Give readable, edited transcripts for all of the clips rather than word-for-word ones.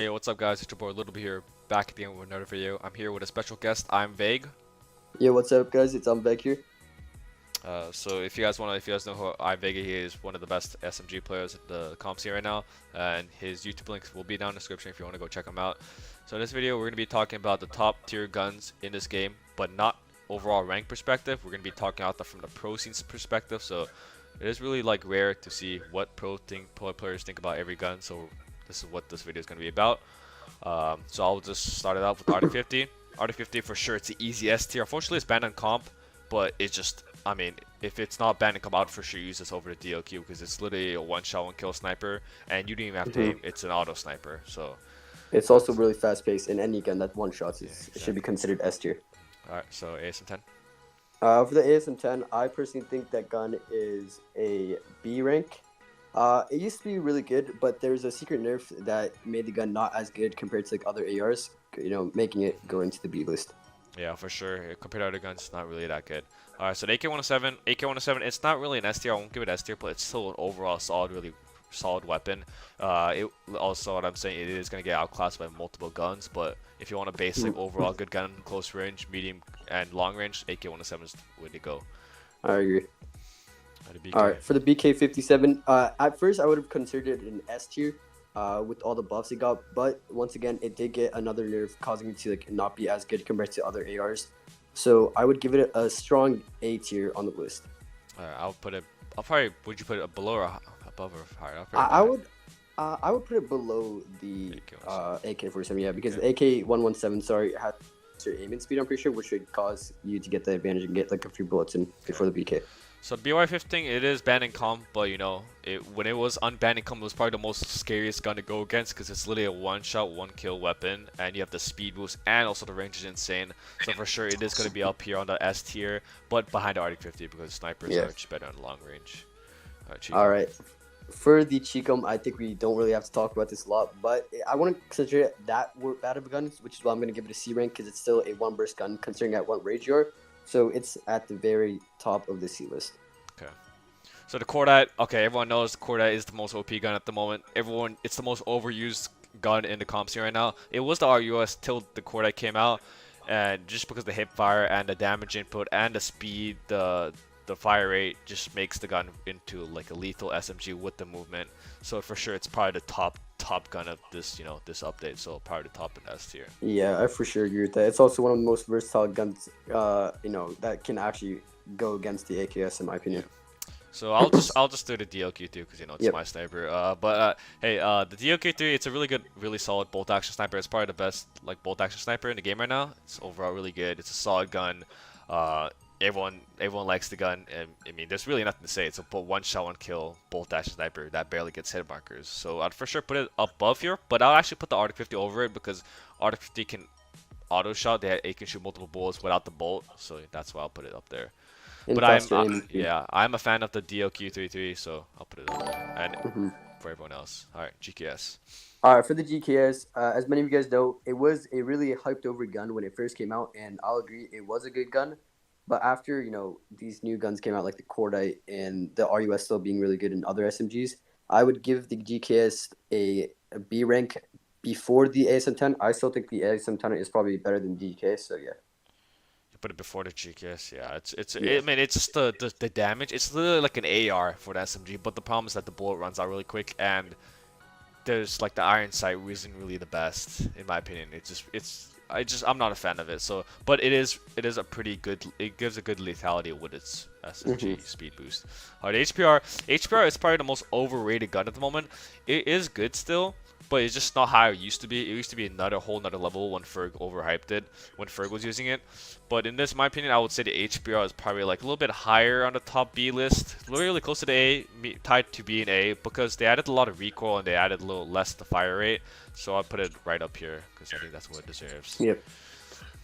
Hey, what's up guys? It's your boy Little B here, back at the end with another video. I'm here with a special guest. I'm Vague. Yo, what's up, guys? It's Back here. So if you guys know who I'm Vague, he is one of the best SMG players at the comp scene right now, and his YouTube links will be down in the description if you want to go check him out. So in this video, we're going to be talking about the top tier guns in this game, but not overall rank perspective. We're going to be talking about from the pro scene's perspective. So it is really like rare to see what pro players think about every gun. So this is what this video is going to be about. So I'll just start it out with Arctic 50. Arctic 50 for sure, it's the easy S tier. Unfortunately, it's banned on comp, but it's just, I mean, if it's not banned on comp, I'd for sure use this over the DLQ because it's literally a one-shot, one-kill sniper, and you don't even have to aim. It's an auto sniper, so. It's also really fast-paced, and any gun that one-shots Exactly. it should be considered S tier. Alright, so ASM-10. For the ASM-10, I personally think that gun is a B rank. It used to be really good, but there's a secret nerf that made the gun not as good compared to like other ARs, making it go into the B list. Yeah, for sure. Compared to other guns, it's not really that good. Alright, so the AK-107, it's not really an S tier. I won't give it S tier, but it's still an overall solid, really solid weapon. It also, what I'm saying, it is going to get outclassed by multiple guns, but if you want a basic overall good gun, close range, medium, and long range, AK-107 is the way to go. I agree. Alright, for the BK-57, at first I would have considered it an S tier with all the buffs it got, but once again, it did get another nerf causing it to like not be as good compared to other ARs. So I would give it a strong A tier on the list. Alright, would you put it below or above or higher? I would put it below the AK-47, yeah, because the AK-117, sorry, has your aiming speed, I'm pretty sure, which would cause you to get the advantage and get like a few bullets in before the BK. So the BY-15, it is banned in comp, but you know, when it was unbanned in comp, it was probably the most scariest gun to go against because it's literally a one-shot, one-kill weapon, and you have the speed boost, and also the range is insane. So for sure, it is going to be up here on the S tier, but behind the Arctic 50 because snipers are much better on long range. Alright, for the Chicom, I think we don't really have to talk about this a lot, but I want to consider it that bad of a gun, which is why I'm going to give it a C rank because it's still a one-burst gun considering at what range you are. So it's at the very top of the C list. Okay. So the Cordite, okay, everyone knows the Cordite is the most OP gun at the moment. It's the most overused gun in the comp scene right now. It was the RUS till the Cordite came out, and just because the hip fire and the damage input and the speed, the fire rate just makes the gun into like a lethal SMG with the movement. So for sure, it's probably the top gun of this, this update. So probably the top in S tier. Yeah, I for sure agree with that. It's also one of the most versatile guns, that can actually go against the AKS in my opinion. So I'll just do the DLQ too because it's my sniper. Hey, the DLQ3, it's a really good, really solid bolt action sniper. It's probably the best like bolt action sniper in the game right now. It's overall really good. It's a solid gun. Everyone likes the gun, and I mean, there's really nothing to say. It's a one shot, one kill bolt action sniper that barely gets hit markers. So I'd for sure put it above here, but I'll actually put the Arctic 50 over it because Arctic 50 can auto shot. It can shoot multiple bullets without the bolt, so that's why I'll put it up there. But I'm a fan of the DLQ33, so I'll put it up there. And for everyone else, all right, GKS. All right, for the GKS, as many of you guys know, it was a really hyped over gun when it first came out, and I'll agree it was a good gun. But after, these new guns came out like the Cordite and the RUS still being really good in other SMGs, I would give the GKS a B rank before the ASM-10. I still think the ASM-10 is probably better than GKS, so yeah. You put it before the GKS, yeah. I mean, it's just the damage. It's literally like an AR for the SMG, but the problem is that the bullet runs out really quick, and there's like the iron sight isn't really the best in my opinion. I'm not a fan of it. So, but it is a pretty good. It gives a good lethality with its SMG speed boost. Alright, HPR is probably the most overrated gun at the moment. It is good still, but it's just not how it used to be. It used to be a whole nother level when Ferg overhyped it, when Ferg was using it. But in my opinion, I would say the HPR is probably like a little bit higher on the top B list, really close to the A, tied to B and A, because they added a lot of recoil and they added a little less the fire rate. So I'll put it right up here because I think that's what it deserves. Yep.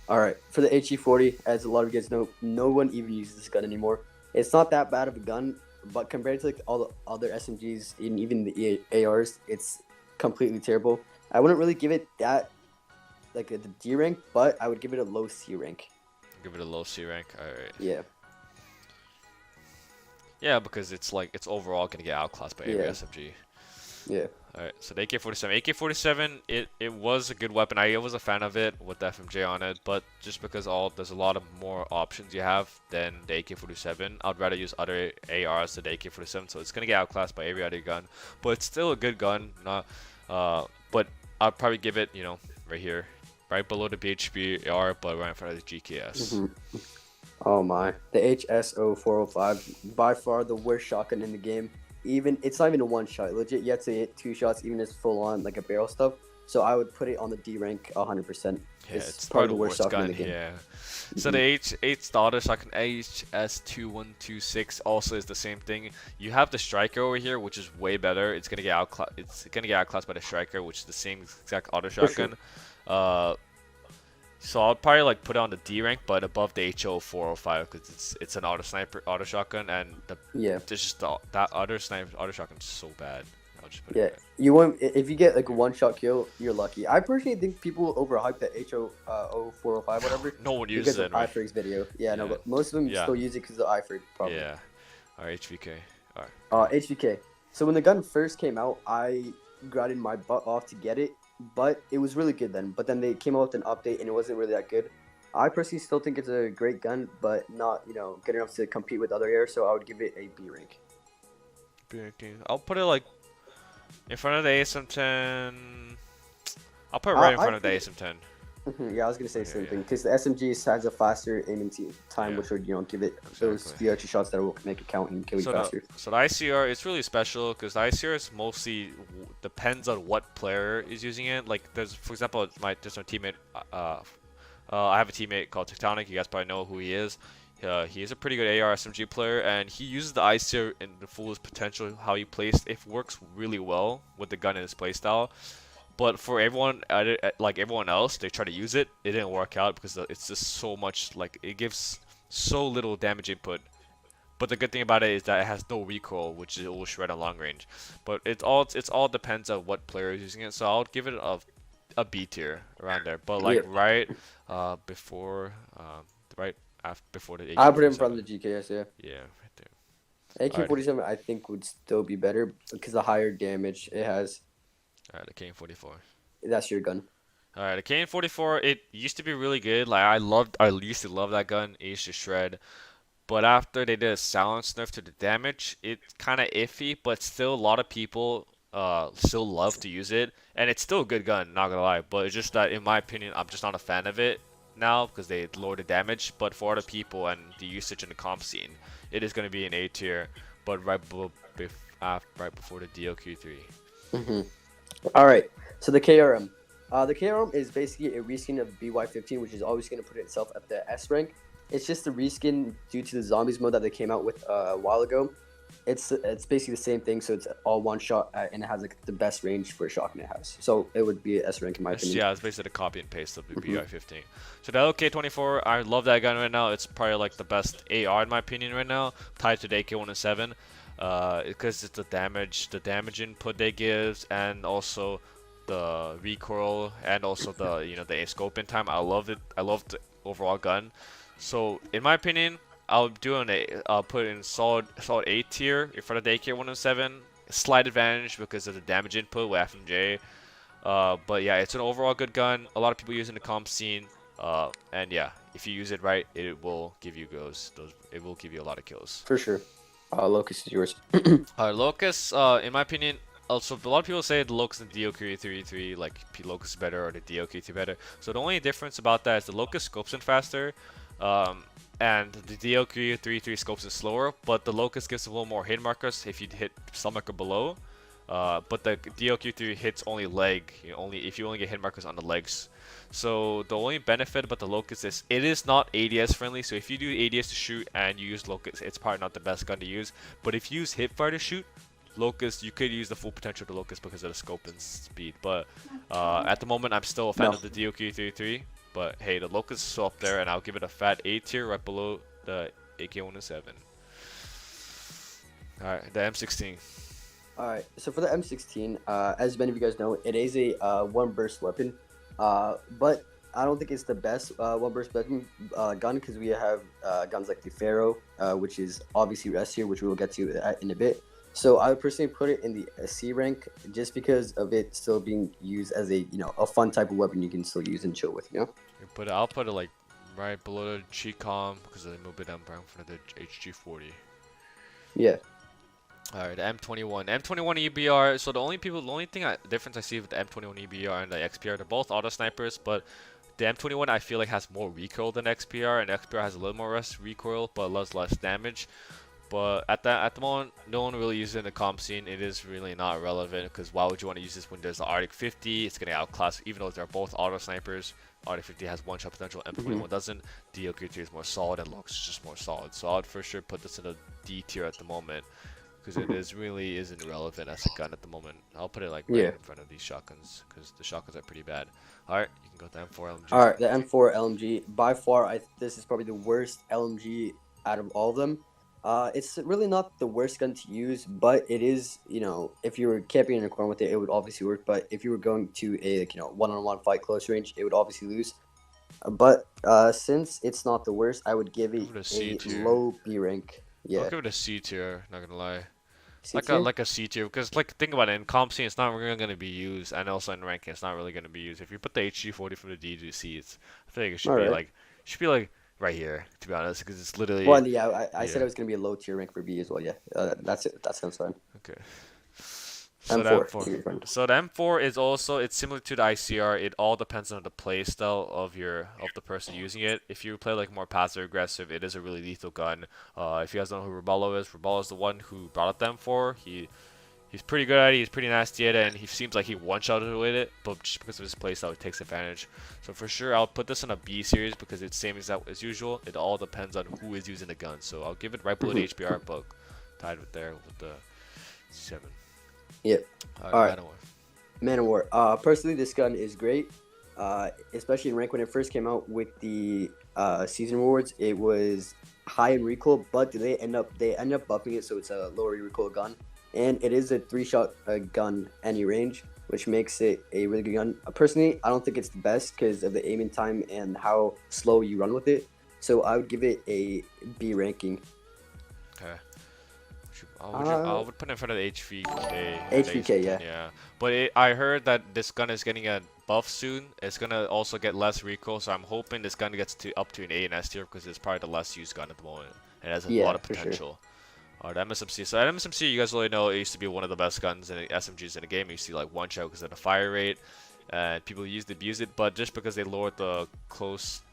All right, for the HE40, as a lot of you guys know, no one even uses this gun anymore. It's not that bad of a gun, but compared to like all the other SMGs and even the ARs, it's completely terrible. I wouldn't really give it that like a D rank, but I would give it a low C rank. Give it a low C rank. All right. Yeah. Yeah, because it's overall gonna get outclassed by every SMG. Yeah. Alright, so the AK-47. AK-47, it was a good weapon. I was a fan of it with the FMJ on it, but just because there's a lot of more options you have than the AK-47, I'd rather use other ARs than the AK-47, so it's gonna get outclassed by every other gun. But it's still a good gun, not but I'd probably give it, right here, right below the BHP AR, but right in front of the GKS. Oh my. The HSO-405, by far the worst shotgun in the game. Even it's not even a one shot. Legit, you have to hit 2 shots, even if it's full on like a barrel stuff. So I would put it on the D rank 100%. Yeah, it's probably the worst gun in the game. Yeah. So the the auto shotgun HS2126 also is the same thing. You have the striker over here, which is way better. It's gonna get outclassed by the striker, which is the same exact auto shotgun. Sure. So I'll probably like put it on the D rank, but above the HO405 because it's an auto shotgun, and there's just that auto shotgun is so bad. I'll just put it you won't if you get like a 1-shot kill, you're lucky. I personally think people overhype the HO405 whatever. No one uses it. Because of iFrig's video. No, but most of them still use it because of iFrig probably. Yeah. Alright, HVK. Alright. HVK. So when the gun first came out, I grinded my butt off to get it. But it was really good then. But then they came out with an update and it wasn't really that good. I personally still think it's a great gun, but not, good enough to compete with other ARs, so I would give it a B rank. B rank. I'll put it like in front of the ASM-10. I'll put it right in front of the ASM-10. Yeah, I was gonna say the same thing because the SMG has a faster aiming time, which would give it those few extra shots that will make it count and kill you faster. So the ICR it's really special because the ICR is mostly depends on what player is using it. Like there's, for example, there's my teammate. I have a teammate called Tectonic. You guys probably know who he is. He is a pretty good AR SMG player, and he uses the ICR in the fullest potential. How he plays, it works really well with the gun in his playstyle. But for everyone, like everyone else, they try to use it. It didn't work out because it's just so much, like it gives so little damage input. But the good thing about it is that it has no recoil, which it will shred on long range. But it's all depends on what player is using it. So I'll give it a B tier around there. But like before the AK-47. I put it in front of the GKS. Yeah, right there. AK-47 I think would still be better because the higher damage it has. Alright, the KN-44. That's your gun. Alright, the KN-44, it used to be really good. Like I used to love that gun. It used to shred. But after they did a silence nerf to the damage, it's kind of iffy. But still, a lot of people still love to use it, and it's still a good gun. Not gonna lie. But it's just that, in my opinion, I'm just not a fan of it now because they lower the damage. But for other people and the usage in the comp scene, it is gonna be an A tier. But right before the DLQ3. Alright, so the KRM. The KRM is basically a reskin of BY-15, which is always going to put itself at the S rank. It's just a reskin due to the zombies mode that they came out with a while ago. It's basically the same thing, so it's all one shot, and it has like the best range for a shotgun it has. So it would be an S rank in my opinion. Yeah, it's basically a copy and paste of the BY-15. So the LK-24, I love that gun right now. It's probably like the best AR in my opinion right now, tied to the AK-107. Because it's the damage input they give, and also the recoil, and also the the scope in time. I love it. I love the overall gun. So in my opinion, I'll put in solid A tier in front of the AK-107. Slight advantage because of the damage input with FMJ. But yeah, it's an overall good gun. A lot of people use it in the comp scene. And yeah, if you use it right, it will give you it will give you a lot of kills. For sure. Locus is yours. Locus, in my opinion, also a lot of people say the Locus and the DLQ-333, like Locus is better or the DLQ-3 better. So the only difference about that is the Locus scopes in faster, and the DLQ-333 scopes in slower. But the Locus gives a little more hit markers if you hit stomach or below. But the DLQ-3 hits only leg, if you only get hit markers on the legs. So the only benefit about the Locus is it is not ADS friendly. So if you do ADS to shoot and you use Locus, it's probably not the best gun to use. But if you use hipfire to shoot, Locus, you could use the full potential of the Locus because of the scope and speed. But at the moment, I'm still a fan of the DLQ-33. But hey, the Locus is still up there, and I'll give it a fat A tier right below the AK-107. Alright, the M16. Alright, so for the M16, as many of you guys know, it is a one burst weapon. But I don't think it's the best one burst weapon gun because we have guns like the Pharo, which is obviously S tier, which we will get to in a bit. So I would personally put it in the C rank just because of it still being used as a a fun type of weapon you can still use and chill with. I'll put it like right below the Chicom because I move it down in front of the HG40. Yeah. Alright, the M21. M21 EBR. So the only difference I see with the M21 EBR and the XPR, they're both auto snipers, but the M21 I feel like has more recoil than XPR, and XPR has a little more recoil, but less damage. But at the moment, no one really uses it in the comp scene. It is really not relevant because why would you want to use this when there's the Arctic 50? It's gonna outclass, even though they're both auto snipers. Arctic 50 has one shot potential, M21 doesn't. DLQ3 is more solid, and Locus is just more solid. So I would for sure put this in a D tier at the moment because really isn't relevant as a gun at the moment. I'll put it like right in front of these shotguns because the shotguns are pretty bad. All right, you can go to M4 LMG. All right, the M4 LMG by far, this is probably the worst LMG out of all of them. It's really not the worst gun to use, but it is, if you were camping in a corner with it, it would obviously work. But if you were going to a one-on-one fight close range, it would obviously lose. But since it's not the worst, I would give it a low B rank. Yeah. I'll give it a C tier. Not gonna lie. C tier? Like a C tier because think about it, in comp scene it's not really gonna be used, and also in ranking it's not really gonna be used. If you put the HG40 from the D to C, I feel like it should be like right here, to be honest, because it's literally. Well, yeah, I said it was gonna be a low tier rank for B as well. Yeah, that's it. That sounds fine. Okay. So M4. So the M4 is also, it's similar to the ICR. It all depends on the play style of the person using it. If you play like more passive aggressive, it is a really lethal gun. If you guys don't know who Rebello is the one who brought up the M4. He's pretty good at it. He's pretty nasty at it, and he seems like he one-shotted with it. But just because of his playstyle, it takes advantage. So for sure, I'll put this in a B series because it's same as usual. It all depends on who is using the gun. So I'll give it right below the HBR, but tied with the 7. Yeah. All right. Man of War. Personally, this gun is great. Especially in rank when it first came out with the season rewards, it was high in recoil, but they end up buffing it so it's a lower recoil gun, and it is a 3-shot gun any range, which makes it a really good gun. Personally, I don't think it's the best because of the aiming time and how slow you run with it. So I would give it a B ranking. Okay. I would put it in front of the HVK. HVK, yeah. Yeah. But I heard that this gun is getting a buff soon. It's gonna also get less recoil, so I'm hoping this gun gets up to an A and S tier because it's probably the less used gun at the moment. It has a lot of potential. Alright, MSMC. So at MSMC, you guys really know it used to be one of the best guns in SMGs in the game. You see like one shot because of the fire rate. And people abuse it, but just because they lowered the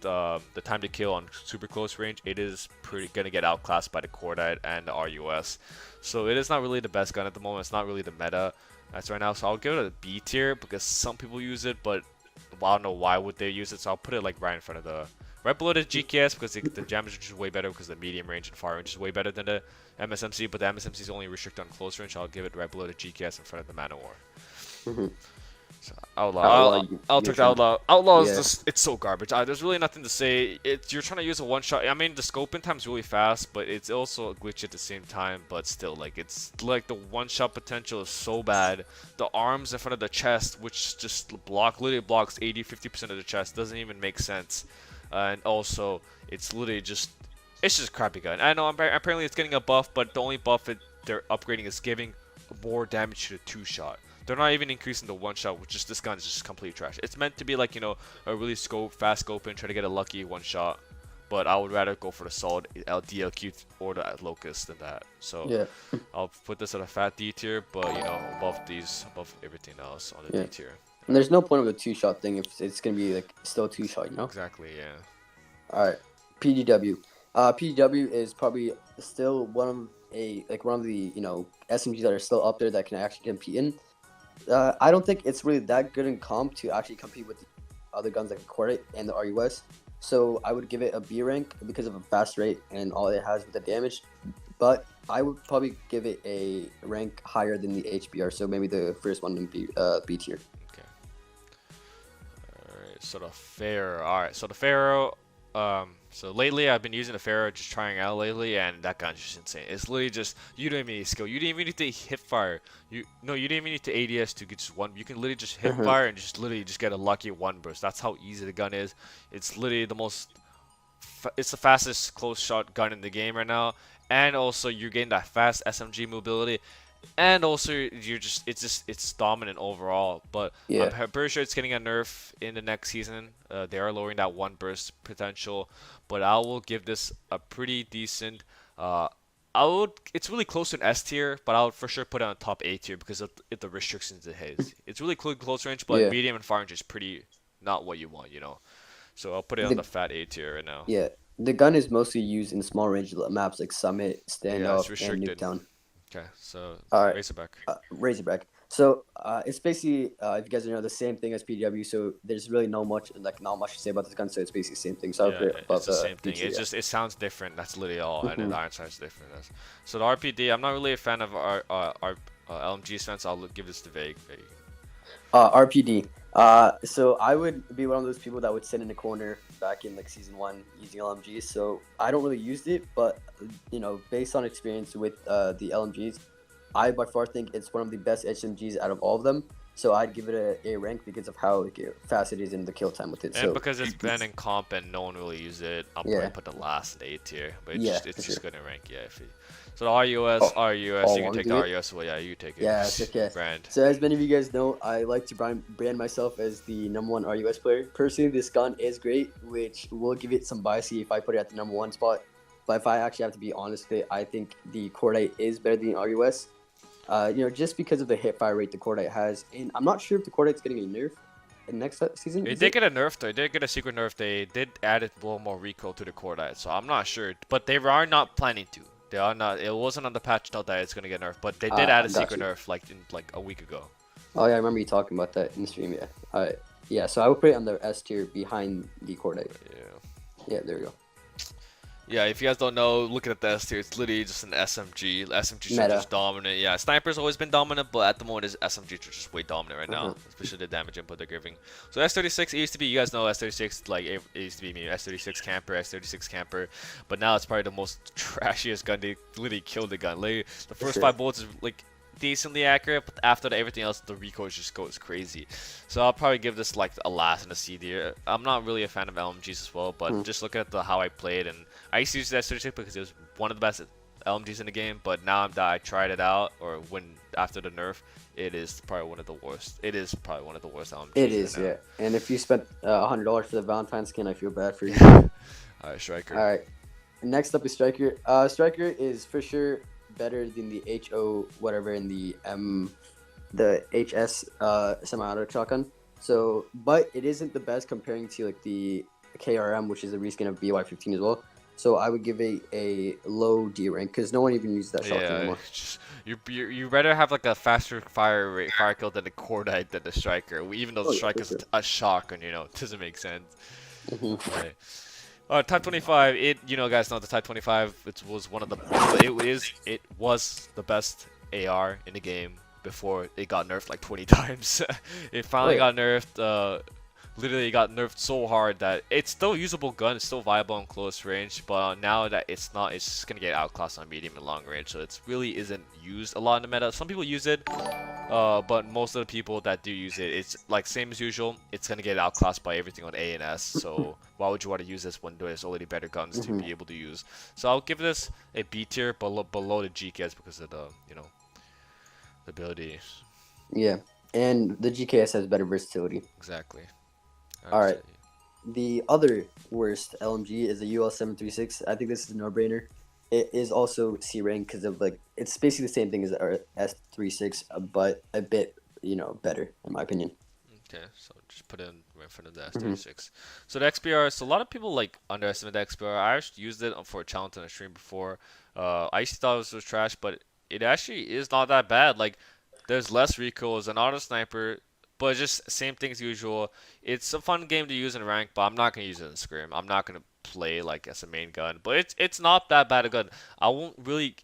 time to kill on super close range, it is gonna get outclassed by the Cordite and the RUS. So it is not really the best gun at the moment. It's not really the meta that's right now. So I'll give it a B tier because some people use it, but I don't know why would they use it. So I'll put it like right in front of right below the GKS because the damage range is way better because the medium range and far range is way better than the MSMC. But the MSMC is only restricted on close range. So I'll give it right below the GKS in front of the Man of War. So Outlaw. I'll take the Outlaw. Outlaw is just, it's so garbage. There's really nothing to say. You're trying to use a one-shot. I mean, the scoping time's really fast, but it's also a glitch at the same time. But still, like, it's like the one-shot potential is so bad. The arms in front of the chest, which just literally blocks 80-50% of the chest, doesn't even make sense. And also, it's literally just, it's just a crappy gun. I know apparently it's getting a buff, but the only buff they're upgrading is giving more damage to the 2-shot. They're not even increasing the 1-shot, which is, this gun is just complete trash. It's meant to be like, a really fast scope and try to get a lucky 1-shot. But I would rather go for the solid DLQ or the Locus than that. So yeah. I'll put this at a fat D tier, but above everything else on the D tier. And there's no point of a 2-shot thing if it's gonna be like still 2-shot, Exactly, yeah. All right, PDW. PDW is probably still one of the SMGs that are still up there that can actually compete in. I don't think it's really that good in comp to actually compete with the other guns like the Cordite and the RUS. So I would give it a B rank because of a fast rate and all it has with the damage. But I would probably give it a rank higher than the HBR. So maybe the first one in B tier. Okay. Alright, so the Pharo. Alright, so the Pharo. So lately I've been using the Pharo, just trying out lately, and that gun's just insane. It's literally just, you don't even need skill. You didn't even need to hip fire. You didn't even need to ADS to get just one. You can literally just hip fire and just get a lucky 1 burst. That's how easy the gun is. It's literally it's the fastest close shot gun in the game right now, and also you're getting that fast SMG mobility. And also, it's dominant overall. But I'm Yeah. pretty sure it's getting a nerf in the next season. They are lowering that one burst potential, but I will give this a pretty decent. Uh, I would. It's really close to an S tier, but I would for sure put it on top A tier because of the restrictions it has. It's really close range, but Yeah. medium and far range is pretty not what you want, So I'll put it on The the fat A tier right now. yeah. The gun is mostly used in small range maps like Summit, Yeah, it's Standoff, and restricted. Nuketown. Okay, so All right. Razorback. Razorback. So it's basically, if you guys know, the same thing as PW. So there's really not much to say about this gun. So it's basically the same thing. So I'll Yeah, put it it's above the same B thing. tier. Yeah. It sounds different. That's literally all, and then hmm the iron sight is different. So the RPD, I'm not really a fan of our LMG stance. I'll give this to Vague. RPD. So I would be one of those people that would sit in the corner back in like season 1 using LMGs. So I don't really use it, but based on experience with the LMGs, I by far think it's one of the best HMGs out of all of them. So I'd give it a rank because of how fast it is in the kill time with it. And So because it's been in comp and no one really uses it, I'll probably yeah, put the last in A tier. But yeah, it's for just sure. gonna rank, yeah. So the RUS, Oh, RUS, you can want me take to the do it? RUS. Well, yeah, you take it. Yeah, it's okay. Brand. So as many of you guys know, I like to brand myself as the #1 RUS player. Personally, this gun is great, which will give it some biasy if I put it at the #1 spot. But if I actually have to be honest with it, I think the Cordite is better than RUS. Just because of the hip fire rate the Cordite has, and I'm not sure if the Cordite's getting a nerf in next season. It did get a nerf though. It did get a secret nerf. They did add a little more recoil to the Cordite, so I'm not sure. But they are not planning to. They are not. It wasn't on the patch note that it's gonna get nerfed, but they did add a Got secret you. nerf like a week ago. Oh yeah, I remember you talking about that in the stream. Yeah. All right. Yeah. So I would put it on the S tier behind the Cordite. Yeah. Yeah. There we go. Yeah, if you guys don't know, looking at the S tier, it's literally just an SMG. SMGs are Meta. just dominant. Yeah, Sniper's always been dominant, but at the moment, SMGs are just way dominant right now, Uh-huh. especially the damage input they're giving. So S36, it used to be, you guys know S36, like, it used to be me, S36 camper, S36 camper, but now it's probably the most trashiest gun. They literally killed the gun. Literally, the first Sure. 5 bullets is, like, decently accurate, but after that, everything else, the recoil just goes crazy. So I'll probably give this like a last and a C tier. I'm not really a fan of LMGs as well, but just looking at how I played, and I used to use that S36 because it was one of the best LMGs in the game, but now that I tried it out, or when after the nerf, it is probably one of the worst. It is probably one of the worst LMGs. It is, right now. yeah. And if you spent $100 for the Valentine skin, I feel bad for you. Alright, Striker. All right. Next up is Striker. Striker is for sure better than the HO whatever in the HS semi-auto shotgun. So, but it isn't the best comparing to like the KRM, which is a reskin of BY15 as well. So I would give it a low D rank because no one even uses that shotgun Yeah, anymore. you better have like a faster fire kill than the Cordite than the Striker. Even though the Oh, yeah, Striker for is sure. a shotgun, it doesn't make sense. hmm Right. Type 25. Guys know the Type 25. It was one of the. It was the best AR in the game before it got nerfed like 20 times. It finally yeah. got nerfed. Literally got nerfed so hard that it's still a usable gun. It's still viable in close range, but now that it's not, it's just gonna get outclassed on medium and long range. So it really isn't used a lot in the meta. Some people use it. But most of the people that do use it, it's like same as usual. It's gonna get outclassed by everything on A and S. So why would you want to use this when there's already better guns to be able to use? So I'll give this a B tier below the GKS because of the the ability. Yeah. And the GKS has better versatility. Exactly. All right. The other worst LMG is the UL736. I think this is a no-brainer. It is also C rank because of like it's basically the same thing as our S36, but a bit better in my opinion. Okay, so just put it in front of the S36. So the XPR, so a lot of people like underestimate the XPR. I actually used it for a challenge on a stream before. I used to thought it was trash, but it actually is not that bad. Like there's less recoil as an auto sniper, but just same thing as usual. It's a fun game to use in rank, but I'm not gonna use it in scrim. I'm not gonna play like as a main gun, but it's not that bad a gun. I won't really.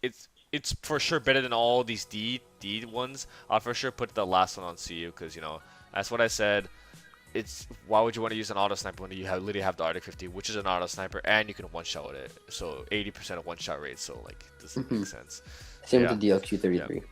It's for sure better than all these D ones. I'll for sure put the last one on CU because that's what I said. It's why would you want to use an auto sniper when you literally have the Arctic 50, which is an auto sniper, and you can one shot with it. So 80% of one shot rate. So like, doesn't make sense. Same Yeah. with the DLQ33.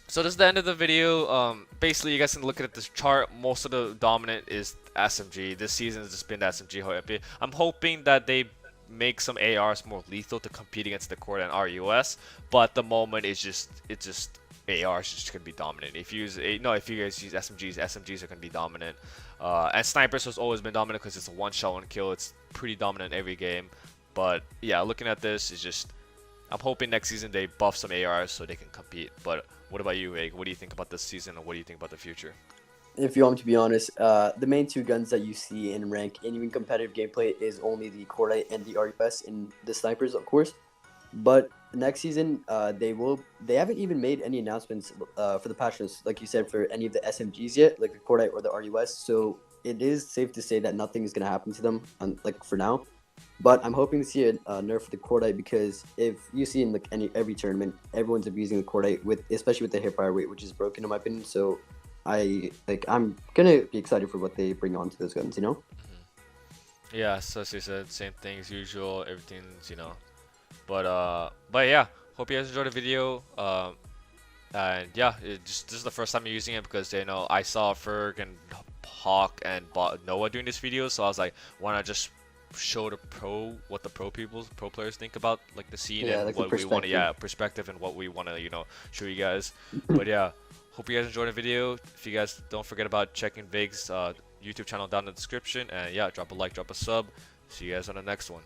So this is the end of the video. Basically, you guys can look at this chart. Most of the dominant is SMG. This season has just been the SMG. I'm hoping that they make some ARs more lethal to compete against the Cord and RUS. But at the moment, it's ARs is just gonna be dominant. If you use no, if you guys use SMGs are gonna be dominant. And snipers has always been dominant because it's a one shot, one kill. It's pretty dominant every game. But yeah, looking at this is just, I'm hoping next season they buff some ARs so they can compete. But what about you, Egg? What do you think about this season, and what do you think about the future? If you want me to be honest, the main two guns that you see in rank and even competitive gameplay is only the Cordite and the RUS and the snipers, of course. But next season, they haven't even made any announcements for the patch notes, like you said, for any of the SMGs yet, like the Cordite or the RUS. So it is safe to say that nothing is going to happen to them, like for now. But I'm hoping to see a nerf for the Cordite, because if you see in like every tournament, everyone's abusing the Cordite especially with the hip fire rate, which is broken in my opinion. So I'm gonna be excited for what they bring onto those guns, you know. Yeah, so as you said, same thing as usual. Everything's, but yeah, hope you guys enjoyed the video. And yeah, this is the first time I'm using it because I saw Ferg and Hawk and Noah doing this video, so I was like, why not just show what the pro players think about like the scene, Yeah, and like what we want to, perspective, and what we want to show you guys. But yeah, hope you guys enjoyed the video. If you guys, don't forget about checking Vig's YouTube channel down in the description, and yeah, drop a like, drop a sub. See you guys on the next one.